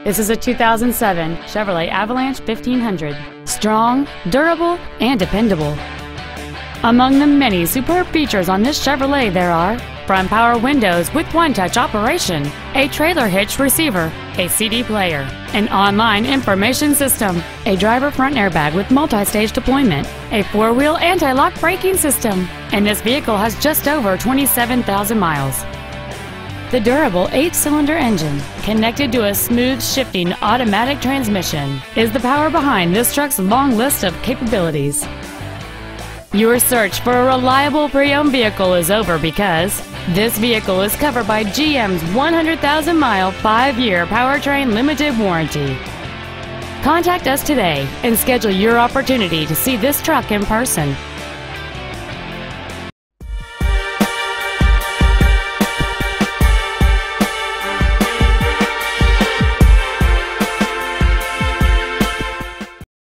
This is a 2007 Chevrolet Avalanche 1500. Strong, durable, and dependable. Among the many superb features on this Chevrolet there are front power windows with one-touch operation, a trailer hitch receiver, a CD player, an online information system, a driver front airbag with multi-stage deployment, a four-wheel anti-lock braking system, and this vehicle has just over 27,000 miles. The durable 8-cylinder engine, connected to a smooth shifting automatic transmission, is the power behind this truck's long list of capabilities. Your search for a reliable pre-owned vehicle is over because this vehicle is covered by GM's 100,000-mile, 5-year powertrain limited warranty. Contact us today and schedule your opportunity to see this truck in person.